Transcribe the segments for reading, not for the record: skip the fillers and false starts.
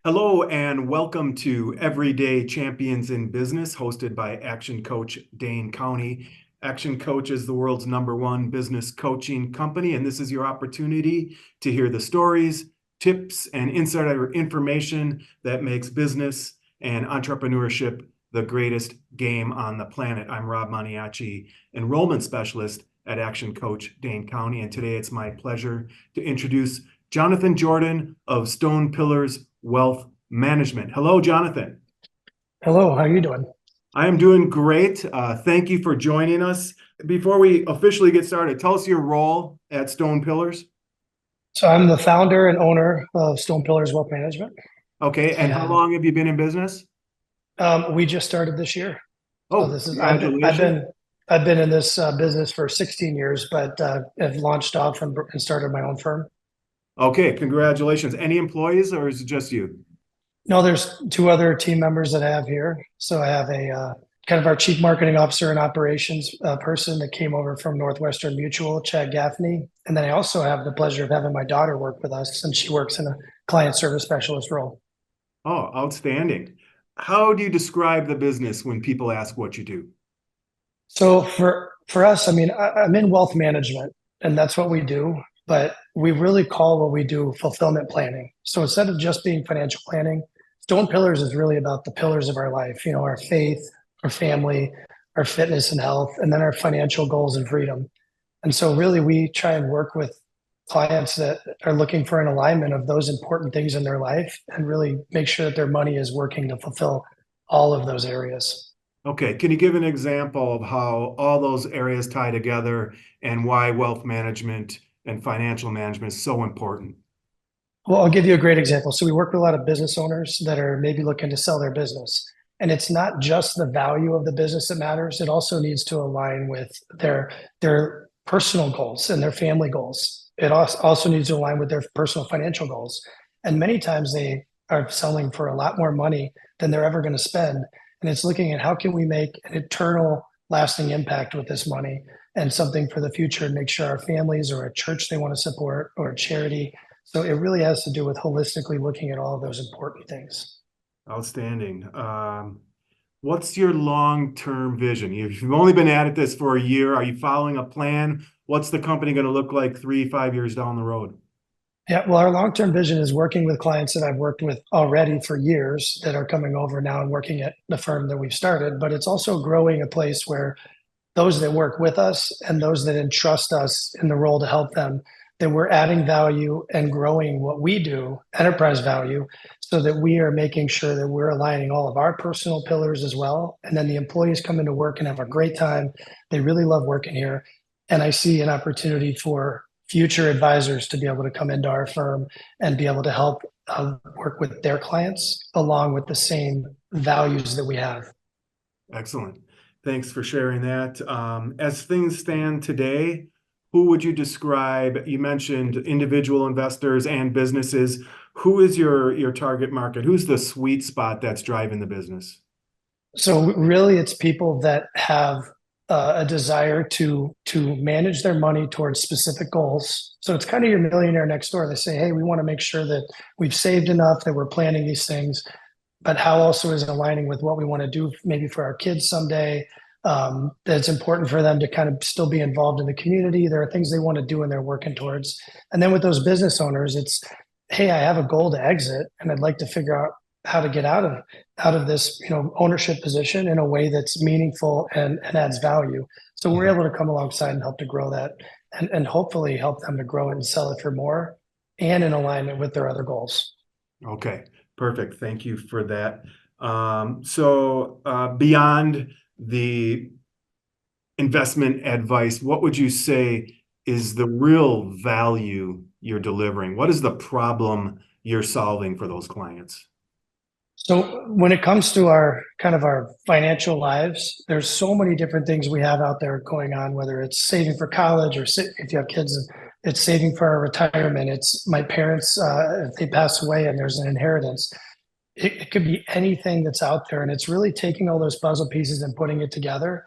Hello and welcome to Everyday Champions in Business, hosted by Action Coach Dane County. Action Coach is the world's #1 business coaching company, and this is your opportunity to hear the stories, tips, and insider information that makes business and entrepreneurship the greatest game on the planet. I'm Rob Maniaci, enrollment specialist at Action Coach Dane County, and today it's my pleasure to introduce Jonathan Jordan of Stone Pillars Wealth Management. Hello, Jonathan. Hello, how are you doing? I am doing great. Thank you for joining us. Before we officially get started, tell us your role at Stone Pillars. So I'm the founder and owner of Stone Pillars Wealth Management, Okay, and how and long have you been in business? we just started this year. So Oh, this is congratulations. I've been in this business for 16 years, but have launched off and started my own firm. Okay, congratulations. Any employees or is it just you? No, there's two other team members that I have here. So I have a kind of our chief marketing officer and operations person that came over from Northwestern Mutual, Chad Gaffney, and then I also have the pleasure of having my daughter work with us, and she works in a client service specialist role. Oh, outstanding. How do you describe the business when people ask what you do? So for us, I mean, I'm in wealth management, and that's what we do. But we really call what we do fulfillment planning. So instead of just being financial planning, Stone Pillars is really about the pillars of our life. You know, our faith, our family, our fitness and health, and then our financial goals and freedom. And so really, we try and work with clients that are looking for an alignment of those important things in their life, and really make sure that their money is working to fulfill all of those areas. Okay, can you give an example of how all those areas tie together and why wealth management and financial management is so important? Well, I'll give you a great example. So we work with a lot of business owners that are maybe looking to sell their business. And it's not just the value of the business that matters. It also needs to align with their personal goals and their family goals. It also needs to align with their personal financial goals. And many times they are selling for a lot more money than they're ever going to spend. And it's looking at how can we make an eternal lasting impact with this money and something for the future and make sure our families or a church they want to support or a charity, so it really has to do with holistically looking at all of those important things. Outstanding. What's your long-term vision? You've only been at this for a year. Are you following a plan? What's the company going to look like 3, 5 years down the road? Yeah, well, our long-term vision is working with clients that I've worked with already for years that are coming over now and working at the firm that we've started. But it's also growing a place where those that work with us and those that entrust us in the role to help them, that we're adding value and growing what we do, enterprise value, so that we are making sure that we're aligning all of our personal pillars as well. And then the employees come into work and have a great time. They really love working here. And I see an opportunity for future advisors to be able to come into our firm and be able to help work with their clients along with the same values that we have. Excellent. Thanks for sharing that. As things stand today, who would you describe? You mentioned individual investors and businesses. Who is your target market? Who's the sweet spot that's driving the business? So really, it's people that have a desire to manage their money towards specific goals. So it's kind of your millionaire next door. They say, "Hey, we want to make sure that we've saved enough that we're planning these things, but how also is it aligning with what we want to do maybe for our kids someday?" That's important for them to kind of still be involved in the community. There are things they want to do and they're working towards. And then with those business owners, it's, hey, I have a goal to exit and I'd like to figure out how to get out of this, ownership position in a way that's meaningful and adds value. So we're able to come alongside and help to grow that and hopefully help them to grow it and sell it for more and in alignment with their other goals. Okay, perfect. Thank you for that. So beyond the investment advice, what would you say is the real value you're delivering? What is the problem you're solving for those clients? So when it comes to our kind of our financial lives, there's so many different things we have out there going on, whether it's saving for college or if you have kids, it's saving for our retirement. It's my parents, if they pass away and there's an inheritance. It could be anything that's out there. And it's really taking all those puzzle pieces and putting it together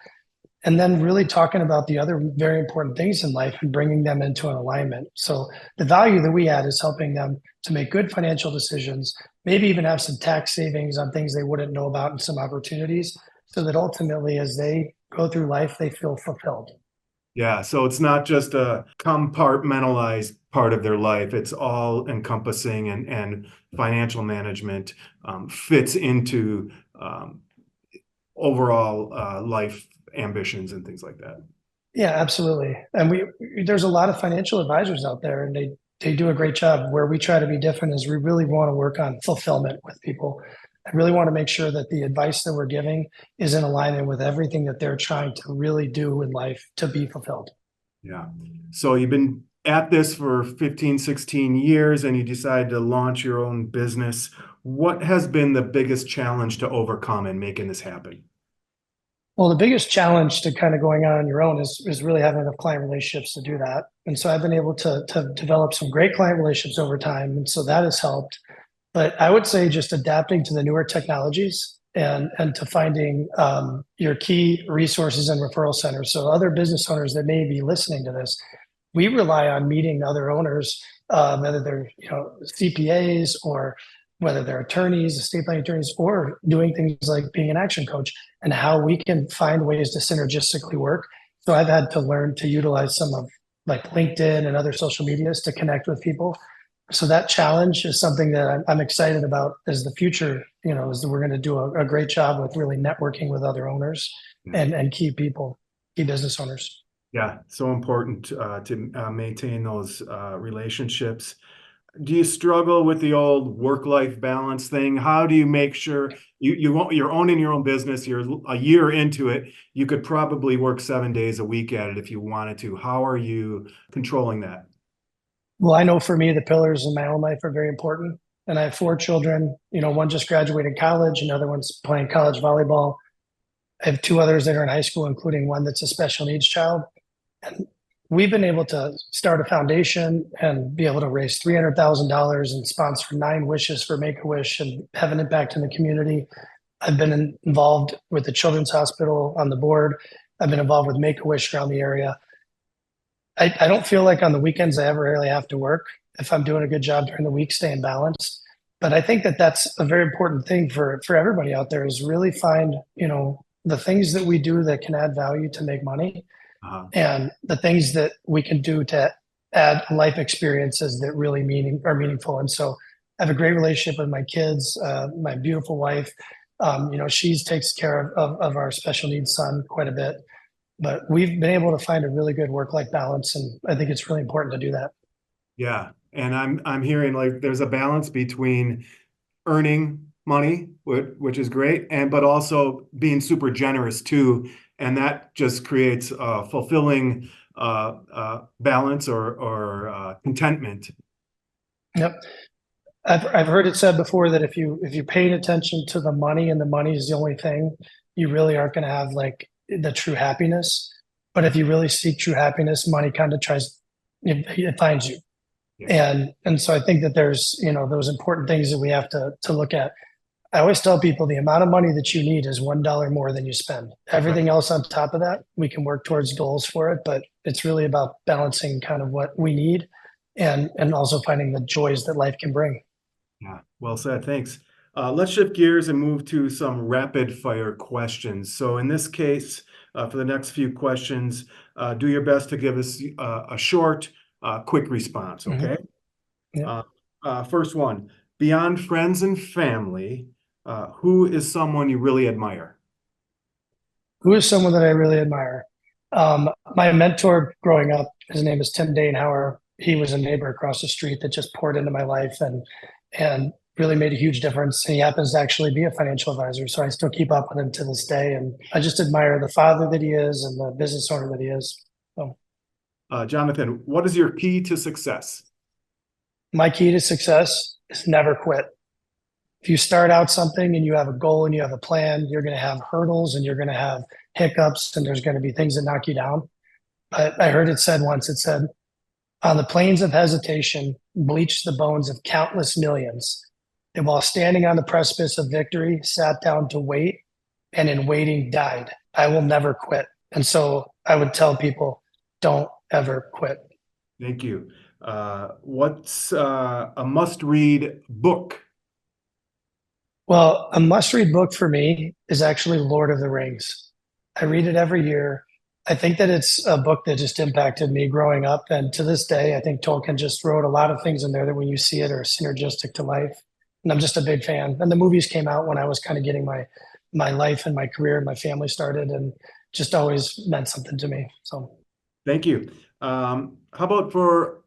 and then really talking about the other very important things in life and bringing them into an alignment. So the value that we add is helping them to make good financial decisions, maybe even have some tax savings on things they wouldn't know about and some opportunities, so that ultimately as they go through life, they feel fulfilled. Yeah, so it's not just a compartmentalized part of their life. It's all encompassing, and financial management fits into overall life ambitions and things like that. Yeah, absolutely. And there's a lot of financial advisors out there, and they do a great job. Where we try to be different is we really want to work on fulfillment with people. I really want to make sure that the advice that we're giving is in alignment with everything that they're trying to really do in life to be fulfilled. Yeah. So you've been at this for 15, 16 years, and you decided to launch your own business. What has been the biggest challenge to overcome in making this happen? Well, the biggest challenge to kind of going on your own is really having enough client relationships to do that. And so I've been able to develop some great client relationships over time. And so that has helped. But I would say just adapting to the newer technologies and to finding your key resources and referral centers. So other business owners that may be listening to this, we rely on meeting other owners, whether they're CPAs or whether they're attorneys, estate planning attorneys, or doing things like being an action coach, and how we can find ways to synergistically work. So I've had to learn to utilize some of like LinkedIn and other social medias to connect with people. So that challenge is something that I'm excited about as the future, is that we're going to do a great job with really networking with other owners and key people, key business owners. Yeah, so important to maintain those relationships. Do you struggle with the old work-life balance thing? How do you make sure you're owning your own business? You're a year into it. You could probably work 7 days a week at it if you wanted to. How are you controlling that? Well, I know for me, the pillars in my own life are very important. And I have 4 children. One just graduated college, another one's playing college volleyball. I have 2 others that are in high school, including one that's a special needs child. And we've been able to start a foundation and be able to raise $300,000 and sponsor 9 wishes for Make-A-Wish and have an impact in the community. I've been involved with the Children's Hospital on the board. I've been involved with Make-A-Wish around the area. I don't feel like on the weekends I ever really have to work if I'm doing a good job during the week, staying balanced. But I think that that's a very important thing for everybody out there, is really find, the things that we do that can add value to make money, and the things that we can do to add life experiences that really are meaningful. And so I have a great relationship with my kids, my beautiful wife. She takes care of our special needs son quite a bit. But we've been able to find a really good work-life balance, and I think it's really important to do that. Yeah, and I'm hearing like there's a balance between earning money, which is great, but also being super generous too, and that just creates a fulfilling balance or contentment. Yep. I've heard it said before that if you paid attention to the money and the money is the only thing, you really aren't going to have like the true happiness. But if you really seek true happiness, money kind of it finds you. Yeah. And so I think that there's, those important things that we have to look at. I always tell people the amount of money that you need is $1 more than you spend. Everything else on top of that, we can work towards goals for it, but it's really about balancing kind of what we need and also finding the joys that life can bring. Yeah, well said. Thanks. Let's shift gears and move to some rapid fire questions. So in this case, for the next few questions, do your best to give us a short, quick response, okay? Mm-hmm. Yeah. First one, beyond friends and family, who is someone you really admire? Who is someone that I really admire? My mentor growing up, his name is Tim Danehauer. He was a neighbor across the street that just poured into my life and really made a huge difference. He happens to actually be a financial advisor, so I still keep up with him to this day. And I just admire the father that he is and the business owner that he is. So, Jonathan, what is your key to success? My key to success is never quit. If you start out something and you have a goal and you have a plan, you're going to have hurdles and you're going to have hiccups and there's going to be things that knock you down. But I heard it said once, it said, on the plains of hesitation, bleached the bones of countless millions. And while standing on the precipice of victory, sat down to wait, and in waiting died. I will never quit. And so I would tell people, don't ever quit. Thank you. What's a must-read book? Well, a must-read book for me is actually Lord of the Rings. I read it every year. I think that it's a book that just impacted me growing up. And to this day, I think Tolkien just wrote a lot of things in there that when you see it are synergistic to life. And I'm just a big fan. And the movies came out when I was kind of getting my life and my career and my family started, and just always meant something to me. So Thank you. How about for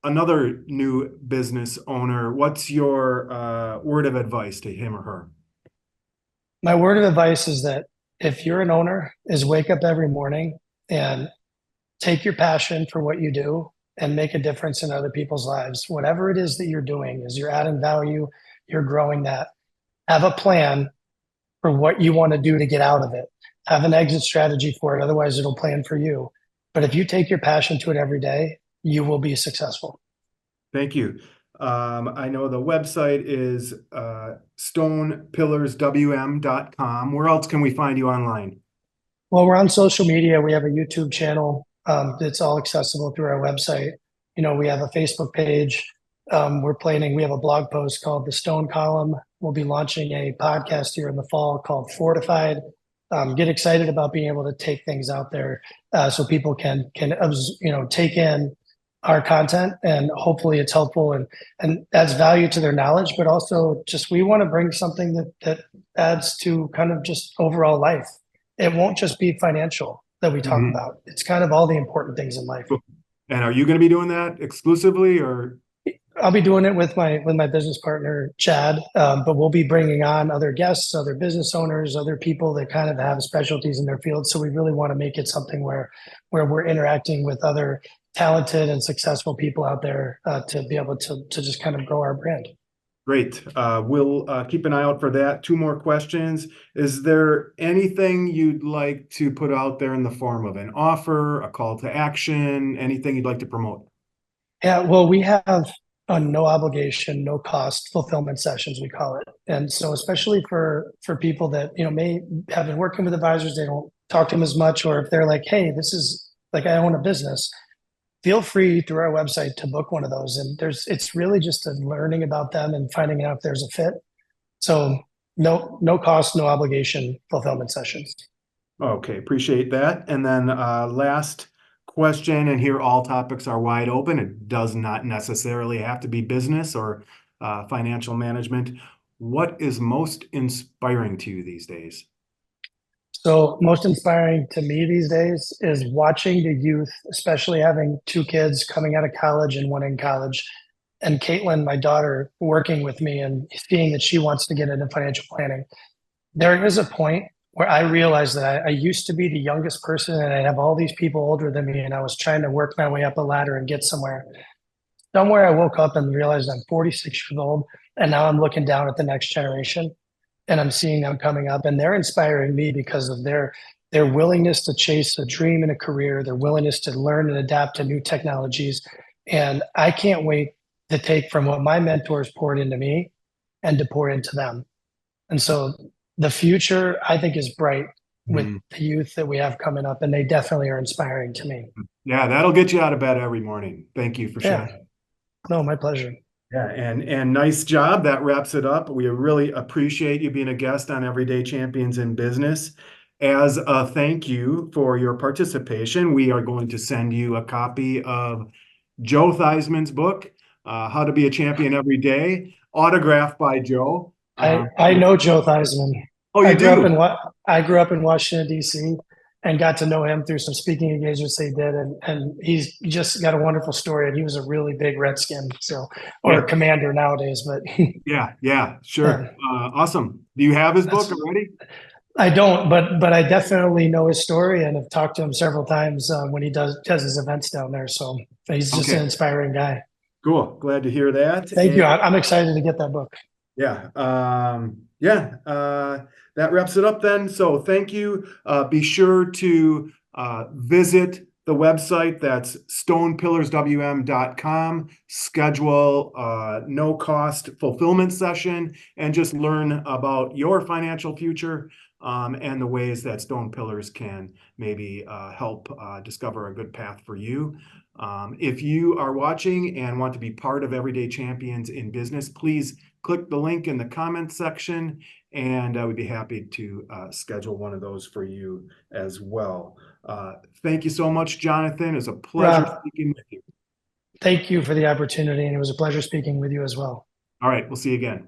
another new business owner? What's your word of advice to him or her? my word of advice is that if you're an owner, is wake up every morning and take your passion for what you do and make a difference in other people's lives. Whatever it is that you're doing, is you're adding value, you're growing that. Have a plan for what you want to do to get out of it. Have an exit strategy for it. Otherwise, it'll plan for you. But if you take your passion to it every day, you will be successful. Thank you. I know the website is stonepillarswm.com. Where else can we find you online? Well, we're on social media. We have a YouTube channel. It's all accessible through our website. We have a Facebook page. We have a blog post called The Stone Column. We'll be launching a podcast here in the fall called Fortified. Get excited about being able to take things out there so people can take in our content, and hopefully it's helpful and adds value to their knowledge, but also just we want to bring something that adds to kind of just overall life. It won't just be financial that we talk about. It's kind of all the important things in life. And are you going to be doing that exclusively, or? I'll be doing it with my business partner, Chad, but we'll be bringing on other guests, other business owners, other people that kind of have specialties in their field. So we really want to make it something where we're interacting with other talented and successful people out there to be able to just kind of grow our brand. Great. We'll keep an eye out for that. Two more questions. Is there anything you'd like to put out there in the form of an offer, a call to action, anything you'd like to promote? Yeah, well, we have a no obligation, no cost fulfillment sessions, we call it. And so especially for people that, may have been working with advisors, they don't talk to them as much, or if they're like, hey, this is like, I own a business, feel free through our website to book one of those. And it's really just a learning about them and finding out if there's a fit. So no cost, no obligation fulfillment sessions. Okay, appreciate that. And then last question, and here all topics are wide open. It does not necessarily have to be business or financial management. What is most inspiring to you these days? So most inspiring to me these days is watching the youth, especially having two kids coming out of college and one in college, and Caitlin, my daughter, working with me and seeing that she wants to get into financial planning. There is a point where I realized that I used to be the youngest person and I have all these people older than me, and I was trying to work my way up a ladder and get somewhere. Somewhere I woke up and realized I'm 46 years old, and now I'm looking down at the next generation and I'm seeing them coming up, and they're inspiring me because of their willingness to chase a dream and a career, their willingness to learn and adapt to new technologies. And I can't wait to take from what my mentors poured into me and to pour into them. And so the future, I think, is bright with the youth that we have coming up, and they definitely are inspiring to me. Yeah, that'll get you out of bed every morning. Thank you for sharing. No, my pleasure. Yeah, and nice job. That wraps it up. We really appreciate you being a guest on Everyday Champions in Business. As a thank you for your participation, we are going to send you a copy of Joe Theismann's book, How to Be a Champion Every Day, autographed by Joe. I know Joe Theismann. Oh, you do? I grew up in Washington, D.C., and got to know him through some speaking engagements they did. And he's just got a wonderful story. And he was a really big Redskin, or commander nowadays. But yeah, sure. Awesome. Do you have his book already? I don't, but I definitely know his story and have talked to him several times when he does his events down there. So he's just an inspiring guy. Cool. Glad to hear that. Thank you. I'm excited to get that book. Yeah. That wraps it up then. So thank you. Be sure to visit the website. That's stonepillarswm.com. Schedule no cost fulfillment session and just learn about your financial future. and the ways that Stone Pillars can maybe help discover a good path for you. If you are watching and want to be part of Everyday Champions in Business, please click the link in the comments section, and I would be happy to schedule one of those for you as well. Thank you so much, Jonathan. It's a pleasure Rob, speaking with you. thank you for the opportunity, and it was a pleasure speaking with you as well. All right, we'll see you again.